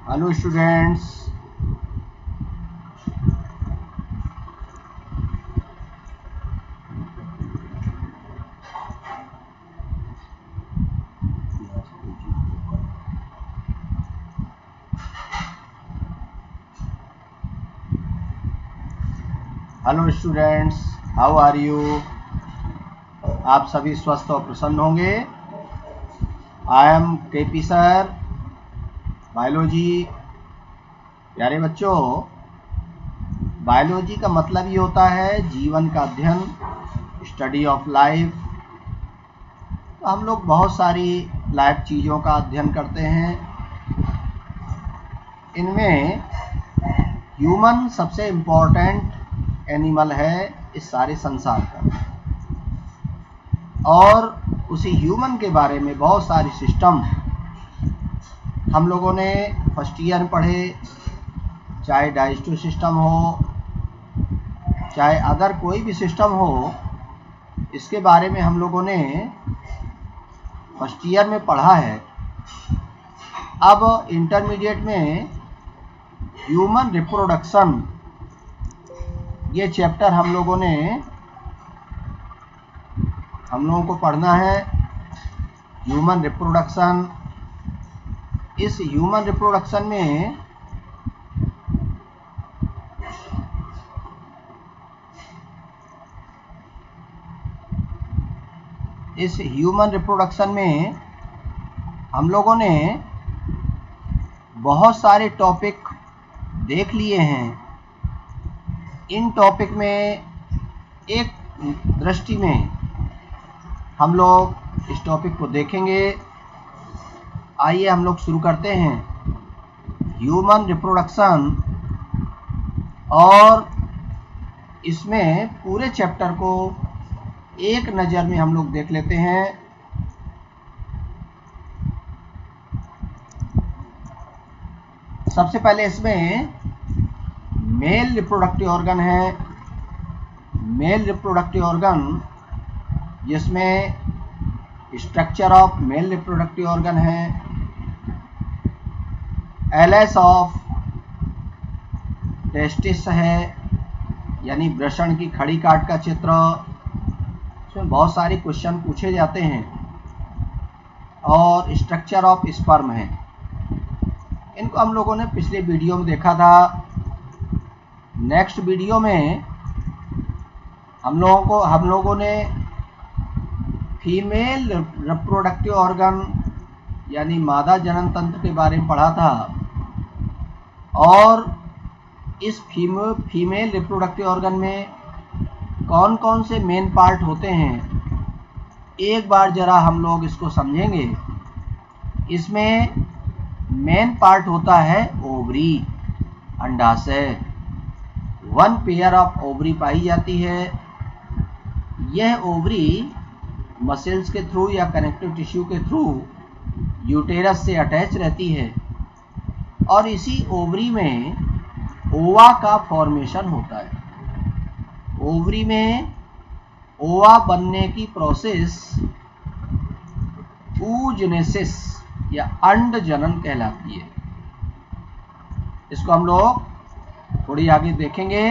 Hello students, hello students, how are you. आप सभी स्वस्थ और प्रसन्न होंगे। I am KP sir, biology. प्यारे बच्चों, बायोलॉजी का मतलब ये होता है जीवन का अध्ययन, स्टडी ऑफ लाइफ। तो हम लोग बहुत सारी लाइफ चीज़ों का अध्ययन करते हैं। इनमें ह्यूमन सबसे इम्पोर्टेंट एनिमल है इस सारे संसार का, और उसी ह्यूमन के बारे में बहुत सारे सिस्टम हम लोगों ने फर्स्ट ईयर में पढ़े। चाहे डाइजेस्टिव सिस्टम हो, चाहे अदर कोई भी सिस्टम हो, इसके बारे में हम लोगों ने फर्स्ट ईयर में पढ़ा है। अब इंटरमीडिएट में ह्यूमन रिप्रोडक्शन, ये चैप्टर हम लोगों को पढ़ना है। ह्यूमन रिप्रोडक्शन, इस ह्यूमन रिप्रोडक्शन में हम लोगों ने बहुत सारे टॉपिक देख लिए हैं। इन टॉपिक में एक दृष्टि में हम लोग इस टॉपिक को देखेंगे। आइए हम लोग शुरू करते हैं ह्यूमन रिप्रोडक्शन, और इसमें पूरे चैप्टर को एक नज़र में हम लोग देख लेते हैं। सबसे पहले इसमें मेल रिप्रोडक्टिव ऑर्गन है। मेल रिप्रोडक्टिव ऑर्गन, जिसमें structure of male reproductive organ है, एलएस ऑफ टेस्टिस है, यानी वृषण की खड़ी काट का चित्र। इसमें बहुत सारे क्वेश्चन पूछे जाते हैं। और स्ट्रक्चर ऑफ स्पर्म है। इनको हम लोगों ने पिछले वीडियो में देखा था। नेक्स्ट वीडियो में हम लोगों ने फीमेल रिप्रोडक्टिव ऑर्गन यानी मादा जनन तंत्र के बारे में पढ़ा था। और इस फीमेल रिप्रोडक्टिव ऑर्गन में कौन कौन से मेन पार्ट होते हैं, एक बार जरा हम लोग इसको समझेंगे। इसमें मेन पार्ट होता है ओवरी, अंडाशय। 1 पेयर ऑफ ओवरी पाई जाती है। यह ओवरी मसल्स के थ्रू या कनेक्टिव टिश्यू के थ्रू यूटेरस से अटैच रहती है, और इसी ओवरी में ओवा का फॉर्मेशन होता है। ओवरी में ओवा बनने की प्रोसेस oogenesis या अंड जनन कहलाती है। इसको हम लोग थोड़ी आगे देखेंगे।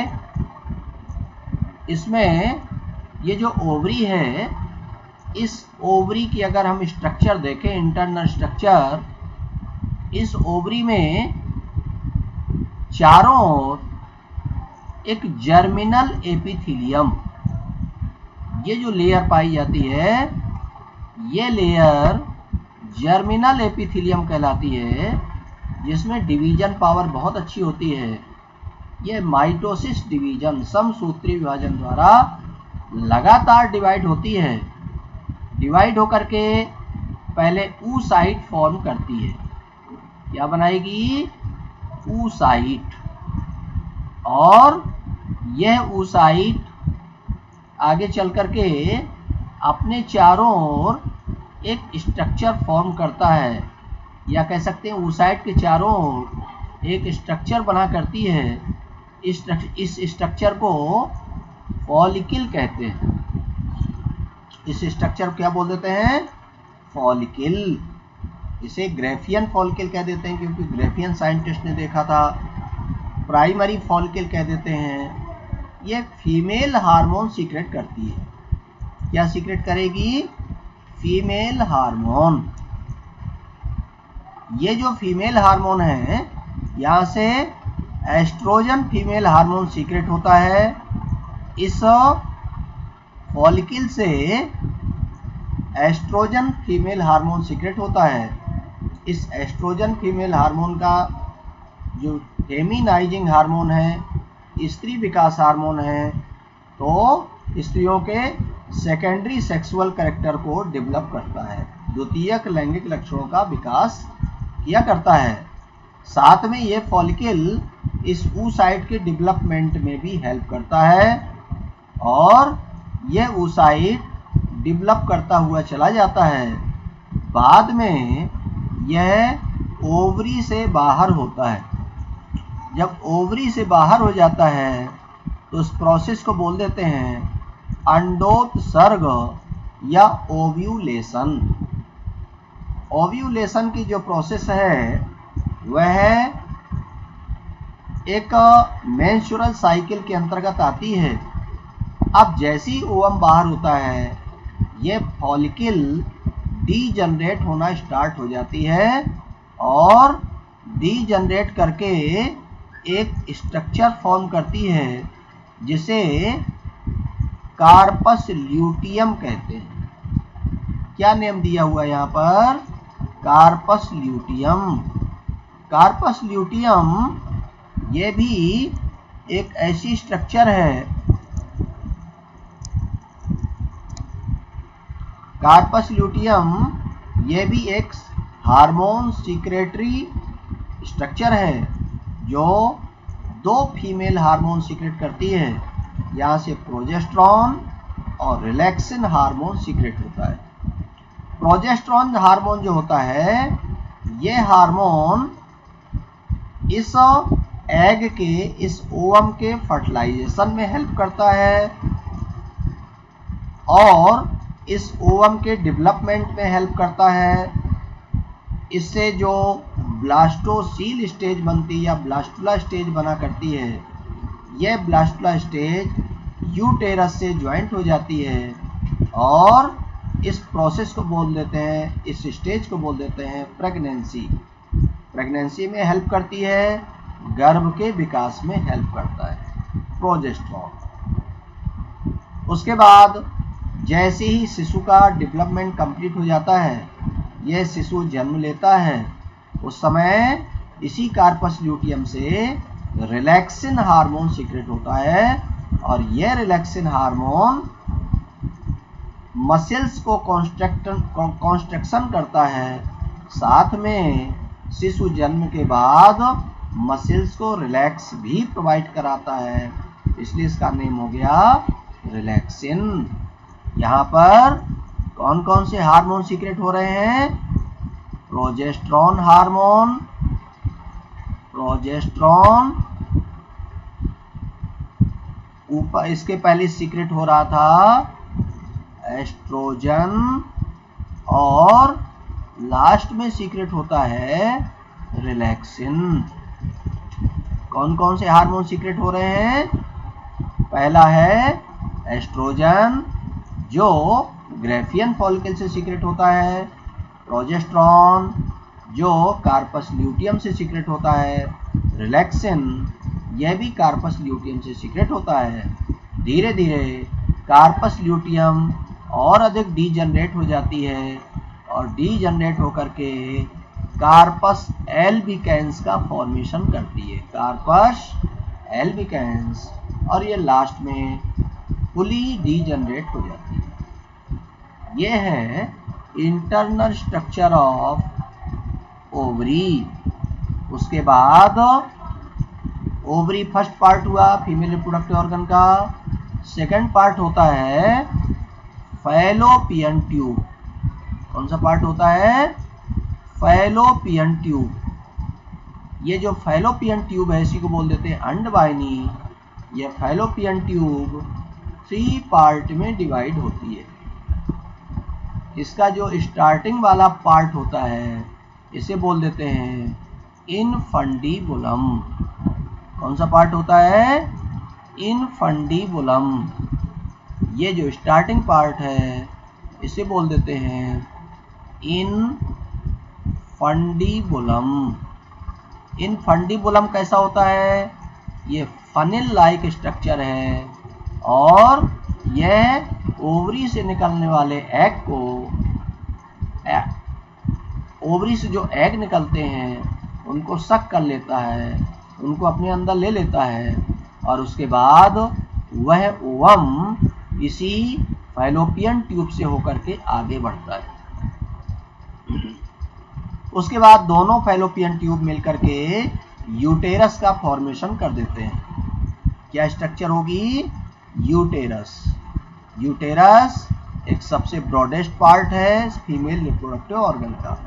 इसमें ये जो ओवरी है, इस ओवरी की अगर हम स्ट्रक्चर देखें, इंटरनल स्ट्रक्चर, इस ओवरी में चारों ओर एक जर्मिनल एपिथेलियम, ये जो लेयर पाई जाती है, ये लेयर जर्मिनल एपिथेलियम कहलाती है, जिसमें डिवीजन पावर बहुत अच्छी होती है। ये माइटोसिस डिवीजन, समसूत्री विभाजन द्वारा लगातार डिवाइड होती है। डिवाइड होकर के पहले oocyte फॉर्म करती है। क्या बनाएगी? oocyte। और यह oocyte आगे चल करके अपने चारों ओर एक स्ट्रक्चर फॉर्म करता है, या कह सकते हैं oocyte के चारों ओर एक स्ट्रक्चर बना करती है। इस स्ट्रक्चर को फॉलिकल कहते हैं। इस स्ट्रक्चर को क्या बोल देते हैं? फॉलिकल। इसे ग्रेफियन फॉलिकल कह देते हैं क्योंकि ग्रेफियन साइंटिस्ट ने देखा था। प्राइमरी फॉलिकल कह देते हैं। ये फीमेल हार्मोन सीक्रेट करती है। क्या सीक्रेट करेगी? Female hormone. ये जो फीमेल हार्मोन है, यहाँ से एस्ट्रोजन फीमेल हार्मोन सीक्रेट होता है। इस फॉलिकल से एस्ट्रोजन फीमेल हार्मोन सीक्रेट होता है। इस एस्ट्रोजन फीमेल हार्मोन का जो फेमिनाइजिंग हार्मोन है, स्त्री विकास हार्मोन है, तो स्त्रियों के सेकेंडरी सेक्सुअल कैरेक्टर को डेवलप करता है, द्वितीयक लैंगिक लक्षणों का विकास किया करता है। साथ में ये फॉलिकल इस oocyte के डेवलपमेंट में भी हेल्प करता है और यह oocyte डेवलप करता हुआ चला जाता है। बाद में यह ओवरी से बाहर होता है। जब ओवरी से बाहर हो जाता है तो उस प्रोसेस को बोल देते हैं अंडोत्सर्ग या ओव्यूलेशन। ओव्यूलेशन की जो प्रोसेस है वह एक मेंस्ट्रुअल साइकिल के अंतर्गत आती है। अब जैसी ओवम बाहर होता है, ये फॉलिकल डीजनरेट होना स्टार्ट हो जाती है और डीजनरेट करके एक स्ट्रक्चर फॉर्म करती है जिसे कार्पस ल्यूटियम कहते हैं। क्या नेम दिया हुआ है यहाँ पर? Corpus luteum. कार्पस ल्यूटियम ये भी एक ऐसी स्ट्रक्चर है। कार्पस ल्यूटियम ये भी एक हार्मोन सीक्रेटरी स्ट्रक्चर है जो दो फीमेल हार्मोन सीक्रेट करती है। यहाँ से प्रोजेस्टेरॉन और रिलैक्सिन हार्मोन सीक्रेट होता है। प्रोजेस्टेरॉन हार्मोन जो होता है, ये हार्मोन इस एग के, इस ओवम के फर्टिलाइजेशन में हेल्प करता है और इस ओवम के डेवलपमेंट में हेल्प करता है। इससे जो ब्लास्टोसील स्टेज बनती है या ब्लास्टुला स्टेज बना करती है, यह ब्लास्टुला स्टेज यूटेरस से ज्वाइंट हो जाती है और इस प्रोसेस को बोल देते हैं, इस स्टेज को बोल देते हैं प्रेगनेंसी। प्रेगनेंसी में हेल्प करती है, गर्भ के विकास में हेल्प करता है प्रोजेस्टेरॉन। उसके बाद जैसे ही शिशु का डेवलपमेंट कंप्लीट हो जाता है, यह शिशु जन्म लेता है, उस समय इसी कार्पस ल्यूटियम से रिलैक्सिन हार्मोन सीक्रेट होता है और यह रिलैक्सिन हार्मोन मसल्स को कॉन्स्ट्रक्शन करता है। साथ में शिशु जन्म के बाद मसल्स को रिलैक्स भी प्रोवाइड कराता है, इसलिए इसका नेम हो गया रिलैक्सिन। यहाँ पर कौन कौन से हार्मोन सीक्रेट हो रहे हैं? प्रोजेस्टेरॉन हार्मोन, प्रोजेस्टेरॉन ऊपर, इसके पहले सीक्रेट हो रहा था एस्ट्रोजन और लास्ट में सीक्रेट होता है रिलैक्सिन। कौन कौन से हार्मोन सीक्रेट हो रहे हैं? पहला है एस्ट्रोजन जो ग्रेफियन फॉलिकल से सीक्रेट होता है, प्रोजेस्टेरॉन जो कार्पस ल्यूटियम से सीक्रेट होता है, रिलैक्सिन यह भी कार्पस ल्यूटियम से सीक्रेट होता है। धीरे धीरे कार्पस ल्यूटियम और अधिक डीजनरेट हो जाती है और डीजनरेट होकर के कार्पस एल्बिकेंस का फॉर्मेशन करती है, कार्पस एल्बिकेंस, और ये लास्ट में फुली डीजनरेट हो जाती है। ये है इंटरनल स्ट्रक्चर ऑफ ओवरी। उसके बाद ओवरी फर्स्ट पार्ट हुआ फीमेल रिप्रोडक्टिव ऑर्गन का। सेकंड पार्ट होता है फैलोपियन ट्यूब। कौन सा पार्ट होता है? Fallopian tube. ये जो फैलोपियन ट्यूब है, इसी को बोल देते हैं अंडवाहिनी। यह फैलोपियन ट्यूब 3 पार्ट में डिवाइड होती है। इसका जो स्टार्टिंग वाला पार्ट होता है इसे बोल देते हैं इनफंडीबुलम। कौन सा पार्ट होता है? इनफंडीबुलम। ये जो स्टार्टिंग पार्ट है इसे बोल देते हैं इनफंडीबुलम। इनफंडीबुलम कैसा होता है? ये फनिल लाइक स्ट्रक्चर है और यह ओवरी से निकलने वाले एग को, ओवरी से जो एग निकलते हैं उनको सक कर लेता है, उनको अपने अंदर ले लेता है और उसके बाद वह ओवम इसी फैलोपियन ट्यूब से होकर के आगे बढ़ता है। उसके बाद दोनों फैलोपियन ट्यूब मिलकर के यूटेरस का फॉर्मेशन कर देते हैं। क्या स्ट्रक्चर होगी? यूटेरस। यूटेरस एक सबसे ब्रॉडेस्ट पार्ट है फीमेल रिप्रोडक्टिव ऑर्गन का।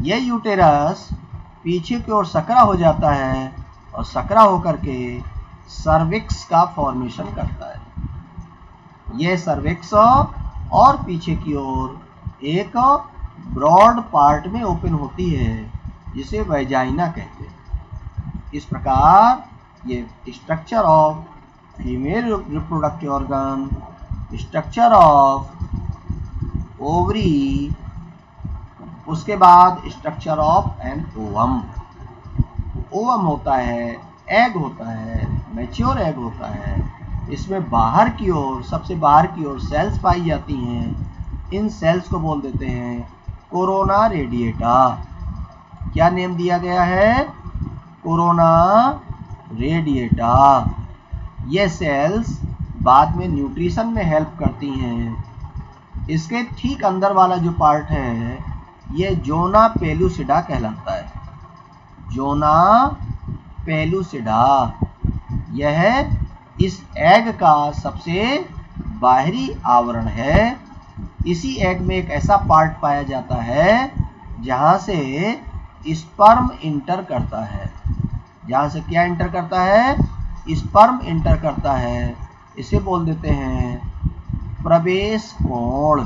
यह यूटेरस पीछे की ओर सकरा हो जाता है और सकरा होकर के सर्विक्स का फॉर्मेशन करता है। यह सर्विक्स और पीछे की ओर एक ब्रॉड पार्ट में ओपन होती है जिसे वैजाइना कहते हैं। इस प्रकार ये structure of female reproductive organ, structure of ovary, उसके बाद structure of an ovum. Ovum होता है, एग होता है, मैच्योर एग होता है। इसमें बाहर की ओर, सबसे बाहर की ओर सेल्स पाई जाती हैं। इन सेल्स को बोल देते हैं कोरोना रेडिएटा। क्या नेम दिया गया है? Corona radiata. ये सेल्स बाद में न्यूट्रिशन में हेल्प करती हैं। इसके ठीक अंदर वाला जो पार्ट है ये जोना पेलुसिडा कहलाता है। जोना पेलुसिडा यह इस एग का सबसे बाहरी आवरण है। इसी एग में एक ऐसा पार्ट पाया जाता है जहां से स्पर्म इंटर करता है। जहां से क्या इंटर करता है? स्पर्म इंटर करता है। इसे बोल देते हैं प्रवेश कोण,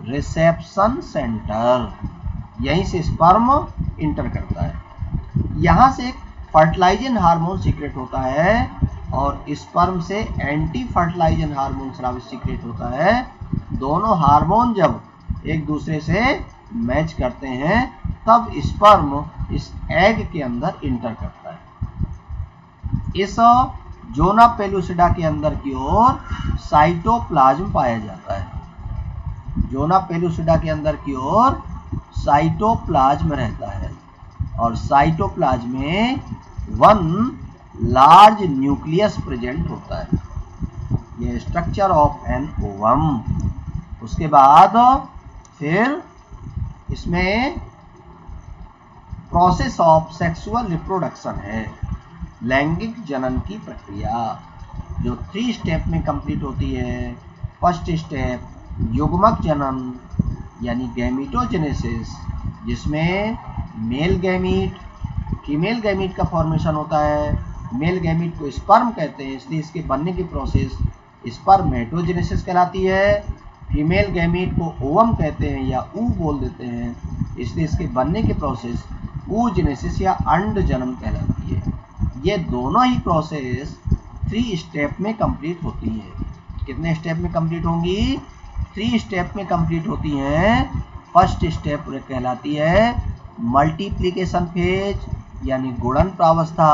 रिसेप्शन सेंटर। यहीं से स्पर्म इंटर करता है। यहाँ से एक फर्टिलाइजिंग हार्मोन सीक्रेट होता है और स्पर्म से एंटी फर्टिलाइजिंग हार्मोन स्राव सीक्रेट होता है। दोनों हार्मोन जब एक दूसरे से मैच करते हैं तब स्पर्म इस एग के अंदर इंटर करता है। इस जोना पेलुसिडा के अंदर की ओर साइटोप्लाज्म पाया जाता है। जोना पेलुसिडा के अंदर की ओर साइटोप्लाज्म रहता है और साइटोप्लाज्म में वन लार्ज न्यूक्लियस प्रेजेंट होता है। ये स्ट्रक्चर ऑफ एन ओवम। उसके बाद फिर इसमें प्रोसेस ऑफ सेक्सुअल रिप्रोडक्शन है, लैंगिक जनन की प्रक्रिया जो 3 स्टेप में कंप्लीट होती है। फर्स्ट स्टेप युग्मक जनन यानी गैमीटोजेनेसिस, जिसमें मेल गैमीट फीमेल गैमीट का फॉर्मेशन होता है। मेल गैमीट को स्पर्म कहते हैं इसलिए इसके बनने की प्रोसेस स्पर्मेटोजेनेसिस कहलाती है। फीमेल गैमीट को ओवम कहते हैं या ऊ बोल देते हैं इसलिए इसके बनने की प्रोसेस oogenesis या अंड जन्म कहलाती है। ये दोनों ही प्रोसेस 3 स्टेप में कंप्लीट होती है। कितने स्टेप में कंप्लीट होंगी? 3 स्टेप में कंप्लीट होती हैं। फर्स्ट स्टेप कहलाती है मल्टीप्लिकेशन फेज यानी गुणन प्रावस्था।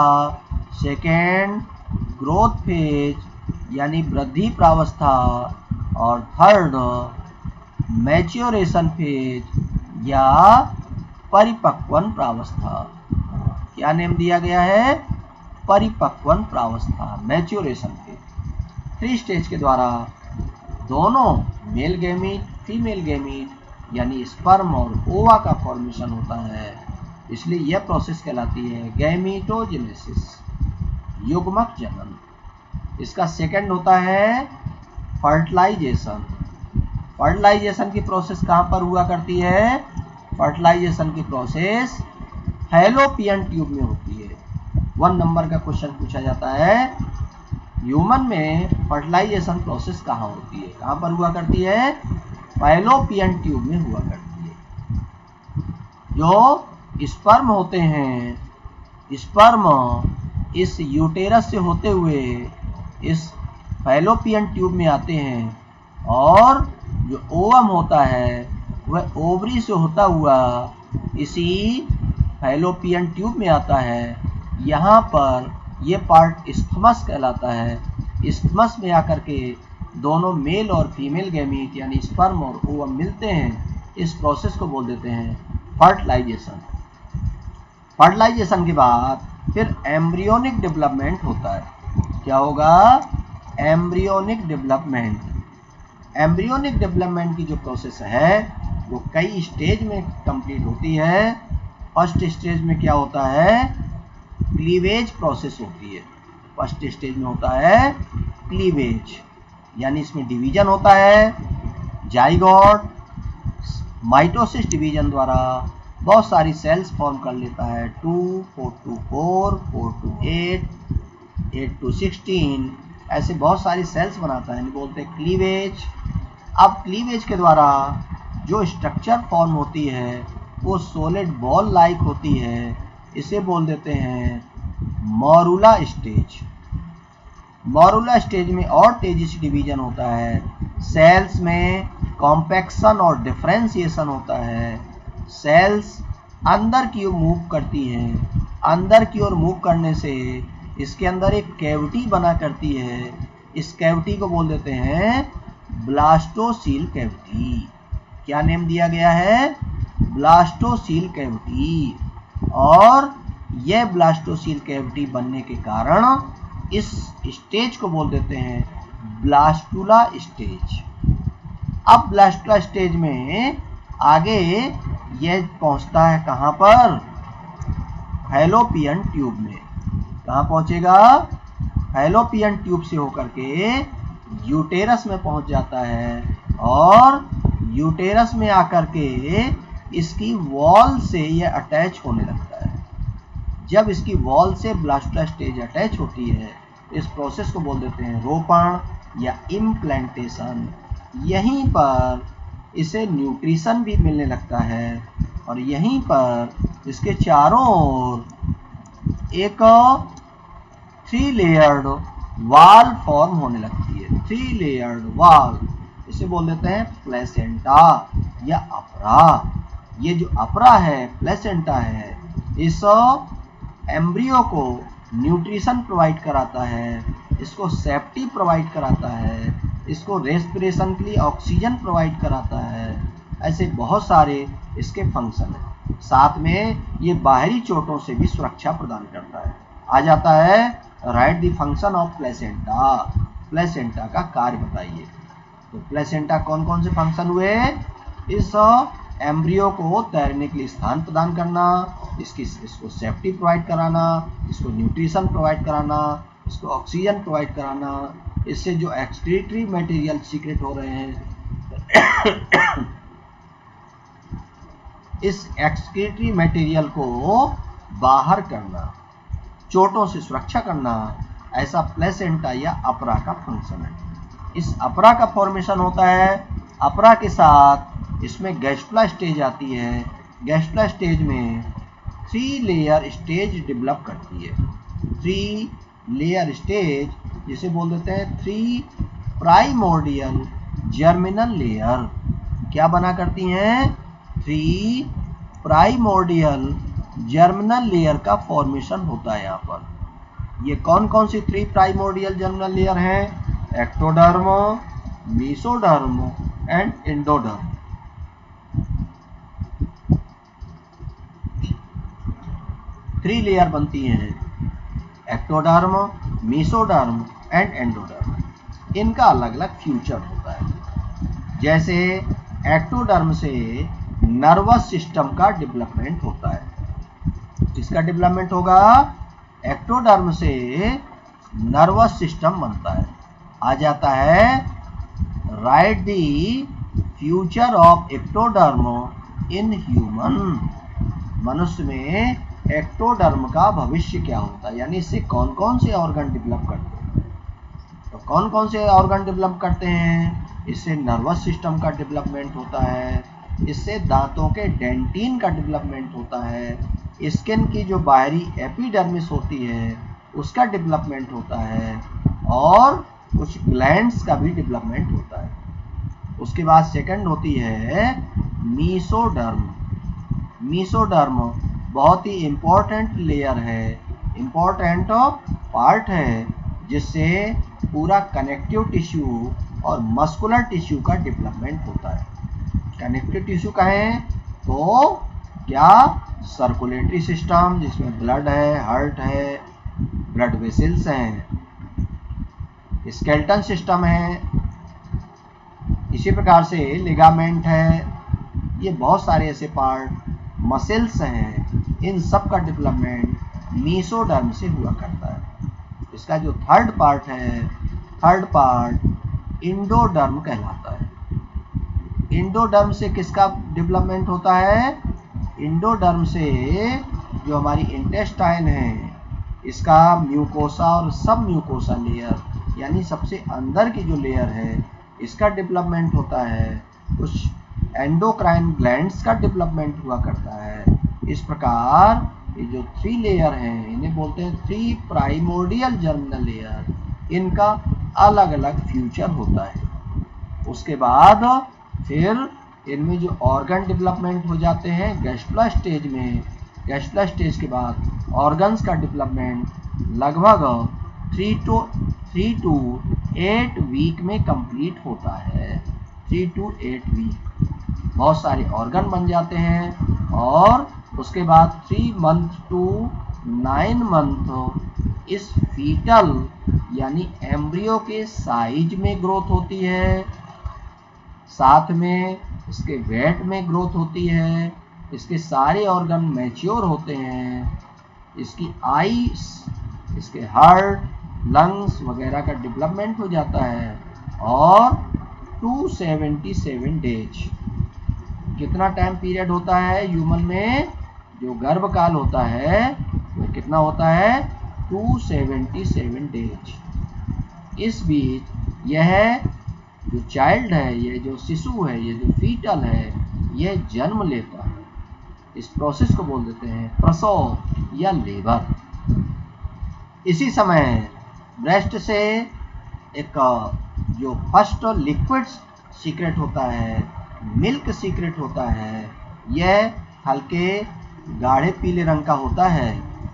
सेकेंड ग्रोथ फेज यानी वृद्धि प्रावस्था और थर्ड मैच्योरेशन फेज या परिपक्वन प्रावस्था। क्या नेम दिया गया है? परिपक्वन प्रावस्था, मैच्योरेशन फेज। 3 स्टेज के द्वारा दोनों मेल गैमीट फीमेल गैमीट यानी स्पर्म और ओवा का फॉर्मेशन होता है, इसलिए यह प्रोसेस कहलाती है गैमीटोजेनेसिस, युग्मक जनन। इसका सेकंड होता है फर्टिलाइजेशन। फर्टिलाइजेशन की प्रोसेस कहाँ पर हुआ करती है? फर्टिलाइजेशन की प्रोसेस फैलोपियन ट्यूब में होती है। 1 नंबर का क्वेश्चन पूछा जाता है ह्यूमन में फर्टिलाइजेशन प्रोसेस कहाँ होती है, कहाँ पर हुआ करती है? फैलोपियन ट्यूब में हुआ करती है। जो स्पर्म होते हैं, स्पर्म इस यूटेरस से होते हुए इस फैलोपियन ट्यूब में आते हैं और जो ओवम होता है वह ओवरी से होता हुआ इसी फैलोपियन ट्यूब में आता है। यहाँ पर ये पार्ट इस्थमस कहलाता है। इस्थमस में आकर के दोनों मेल और फीमेल गैमीट यानी स्पर्म और ओवम मिलते हैं। इस प्रोसेस को बोल देते हैं फर्टिलाइजेशन। फर्टिलाइजेशन के बाद फिर एम्ब्रियोनिक डेवलपमेंट होता है। क्या होगा? Embryonic development. एम्ब्रियोनिक डेवलपमेंट की जो प्रोसेस है वो कई स्टेज में कंप्लीट होती है। फर्स्ट स्टेज में क्या होता है? क्लीवेज प्रोसेस होती है। फर्स्ट स्टेज में होता है क्लीवेज, यानी इसमें डिवीजन होता है। जाइगोट माइटोसिस डिवीजन द्वारा बहुत सारी सेल्स फॉर्म कर लेता है। 2, 4 to 4, 4 to 8, 8 to 16 ऐसे बहुत सारी सेल्स बनाता है, बोलते हैं क्लीवेज। अब क्लीवेज के द्वारा जो स्ट्रक्चर फॉर्म होती है वो सॉलिड बॉल लाइक होती है। इसे बोल देते हैं मॉरुला स्टेज। मॉरुला स्टेज में और तेजी से डिवीजन होता है। सेल्स में कॉम्पैक्शन और डिफरेंशिएशन होता है। सेल्स अंदर की ओर मूव करती हैं। अंदर की ओर मूव करने से इसके अंदर एक कैविटी बना करती है। इस कैविटी को बोल देते हैं ब्लास्टोसील कैविटी। क्या नेम दिया गया है? Blastocoel cavity. और यह ब्लास्टोसील कैविटी बनने के कारण इस स्टेज को बोल देते हैं ब्लास्टुला स्टेज। अब ब्लास्टुला स्टेज में आगे यह पहुंचता है कहां पर? फैलोपियन ट्यूब में। कहां पहुंचेगा? फैलोपियन ट्यूब से होकर के यूटेरस में पहुंच जाता है और यूटेरस में आकर के इसकी वॉल से यह अटैच होने लगता है। जब इसकी वॉल से ब्लास्टुला स्टेज अटैच होती है इस प्रोसेस को बोल देते हैं रोपण या इम्प्लांटेशन। यहीं पर इसे न्यूट्रिशन भी मिलने लगता है और यहीं पर इसके चारों ओर एक 3 लेयर्ड वाल फॉर्म होने लगती है। 3 लेयर्ड वाल, इसे बोल देते हैं प्लेसेंटा या अपरा। ये जो अपरा है, प्लेसेंटा है, इस एम्ब्रियो को न्यूट्रिशन प्रोवाइड कराता है, इसको सेफ्टी प्रोवाइड कराता है, इसको रेस्पिरेशन के लिए ऑक्सीजन प्रोवाइड कराता है। ऐसे बहुत सारे इसके फंक्शन हैं। साथ में ये बाहरी चोटों से भी सुरक्षा प्रदान करता है। आ जाता है right the function of placenta. Placenta का कार्य बताइए। तो प्लेसेंटा कौन कौन से फंक्शन हुए? इस एम्ब्रियो को तैरने के लिए स्थान प्रदान करना, इसको सेफ्टी प्रोवाइड कराना, इसको न्यूट्रिशन प्रोवाइड कराना, इसको ऑक्सीजन प्रोवाइड कराना। इससे जो एक्सक्रीटरी मटेरियल सीक्रेट हो रहे हैं इस एक्सक्रीटरी मटेरियल को बाहर करना, चोटों से सुरक्षा करना, ऐसा प्लेसेंटा या अपरा का फंक्शन है। इस अपरा का फॉर्मेशन होता है। अपरा के साथ इसमें गैस्ट्रुला स्टेज आती है। गैस्ट्रुला स्टेज में 3 लेयर स्टेज डेवलप करती है। 3 लेयर स्टेज जिसे बोल देते हैं 3 प्राइमोर्डियल जर्मिनल लेयर। क्या बना करती हैं? 3 प्राइमोर्डियल जर्मिनल लेयर का फॉर्मेशन होता है। यहाँ पर ये कौन कौन सी 3 प्राइमोर्डियल जर्मिनल लेयर हैं? Ectoderm, mesoderm and endoderm. 3 layer बनती हैं, एक्टोडर्म, मेसोडर्म एंड एंडोडर्म। इनका अलग अलग फ्यूचर होता है। जैसे एक्टोडर्म से नर्वस सिस्टम का डेवलपमेंट होता है। किसका डेवलपमेंट होगा? एक्टोडर्म से नर्वस सिस्टम बनता है। आ जाता है right the future of ectoderm in human. मनुष्य में एक्टोडर्म का भविष्य क्या होता है, यानी इससे कौन कौन से ऑर्गन डेवलप करते हैं? तो कौन कौन से ऑर्गन डेवलप करते हैं? इससे नर्वस सिस्टम का डेवलपमेंट होता है, इससे दांतों के डेंटिन का डेवलपमेंट होता है। स्किन की जो बाहरी एपिडर्मिस होती है उसका डेवलपमेंट होता है और कुछ ग्लैंड्स का भी डेवलपमेंट होता है। उसके बाद सेकंड होती है मीसोडर्म। मीसोडर्म बहुत ही इम्पोर्टेंट लेयर है, इम्पोर्टेंट पार्ट है, जिससे पूरा कनेक्टिव टिश्यू और मस्कुलर टिश्यू का डेवलपमेंट होता है। कनेक्टिव टिश्यू कहें तो क्या, सर्कुलेटरी सिस्टम जिसमें ब्लड है, हार्ट है, ब्लड वेसल्स हैं, स्केलेटन सिस्टम है, इसी प्रकार से लिगामेंट है, ये बहुत सारे ऐसे पार्ट, मसल्स हैं, इन सब का डेवलपमेंट मीसोडर्म से हुआ करता है। इसका जो थर्ड पार्ट है, थर्ड पार्ट इंडोडर्म कहलाता है। इंडोडर्म से किसका डेवलपमेंट होता है? इंडोडर्म से जो हमारी इंटेस्टाइन है इसका म्यूकोसा और सब म्यूकोसा लेयर यानी सबसे अंदर की जो लेयर है इसका डेवलपमेंट होता है। कुछ एंडोक्राइन ग्लैंड्स का डेवलपमेंट हुआ करता है। इस प्रकार ये जो 3 लेयर हैं इन्हें बोलते हैं 3 प्राइमोर्डियल जर्मिनल लेयर। इनका अलग अलग फ्यूचर होता है। उसके बाद फिर इनमें जो ऑर्गन डेवलपमेंट हो जाते हैं गैस्ट्रुलर स्टेज में। गैस्ट्रुलर स्टेज के बाद ऑर्गन्स का डेवलपमेंट लगभग 3 to 8 वीक में कंप्लीट होता है। 3 to 8 वीक बहुत सारे ऑर्गन बन जाते हैं और उसके बाद 3 मंथ to 9 मंथ इस फीटल यानी एम्ब्रियो के साइज में ग्रोथ होती है, साथ में इसके वेट में ग्रोथ होती है, इसके सारे ऑर्गन मैच्योर होते हैं, इसकी आईज, इसके हार्ट, लंग्स वगैरह का डेवलपमेंट हो जाता है। और 277 डेज कितना टाइम पीरियड होता है ह्यूमन में? जो गर्भकाल होता है वो कितना होता है? 277 डेज। इस बीच यह जो चाइल्ड है, ये जो शिशु है, ये जो फीटल है, यह जन्म लेता है। इस प्रोसेस को बोल देते हैं प्रसव या लेबर। इसी समय ब्रेस्ट से एक जो फर्स्ट लिक्विड सीक्रेट होता है, मिल्क सीक्रेट होता है, यह हल्के गाढ़े पीले रंग का होता है।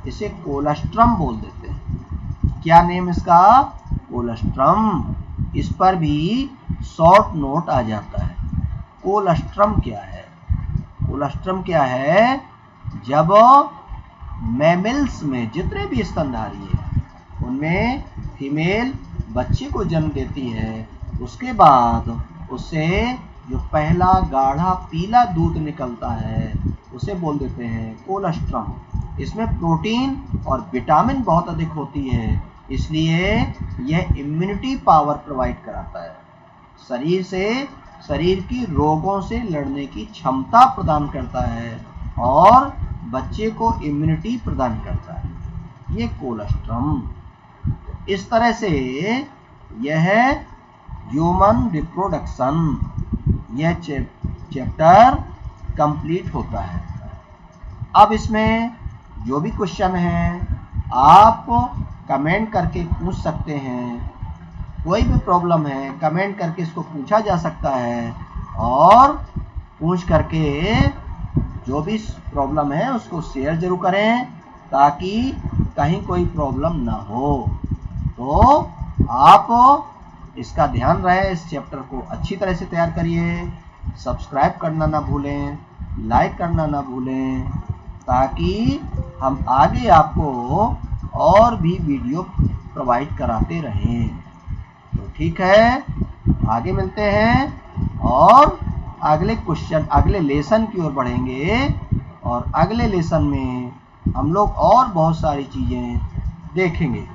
इसे कोलेस्ट्रम बोल देते हैं। क्या नेम इसका? कोलेस्ट्रम। इस पर भी शॉर्ट नोट आ जाता है। कोलेस्ट्रम क्या है? कोलेस्ट्रम क्या है? जब मैमल्स में जितने भी स्तनधारी हैं उनमें फीमेल बच्चे को जन्म देती है, उसके बाद उससे जो पहला गाढ़ा पीला दूध निकलता है उसे बोल देते हैं कोलेस्ट्रम। इसमें प्रोटीन और विटामिन बहुत अधिक होती है, इसलिए यह इम्यूनिटी पावर प्रोवाइड कराता है। शरीर की रोगों से लड़ने की क्षमता प्रदान करता है और बच्चे को इम्यूनिटी प्रदान करता है, ये कोलेस्ट्रम। इस तरह से यह ह्यूमन रिप्रोडक्शन, यह चैप्टर कंप्लीट होता है। अब इसमें जो भी क्वेश्चन हैं आप कमेंट करके पूछ सकते हैं। कोई भी प्रॉब्लम है कमेंट करके इसको पूछा जा सकता है और पूछ करके जो भी प्रॉब्लम है उसको शेयर जरूर करें ताकि कहीं कोई प्रॉब्लम ना हो। तो आप इसका ध्यान रहे, इस चैप्टर को अच्छी तरह से तैयार करिए। सब्सक्राइब करना ना भूलें, लाइक करना ना भूलें, ताकि हम आगे आपको और भी वीडियो प्रोवाइड कराते रहें। तो ठीक है, आगे मिलते हैं और अगले क्वेश्चन, अगले लेसन की ओर बढ़ेंगे और अगले लेसन में हम लोग और बहुत सारी चीज़ें देखेंगे।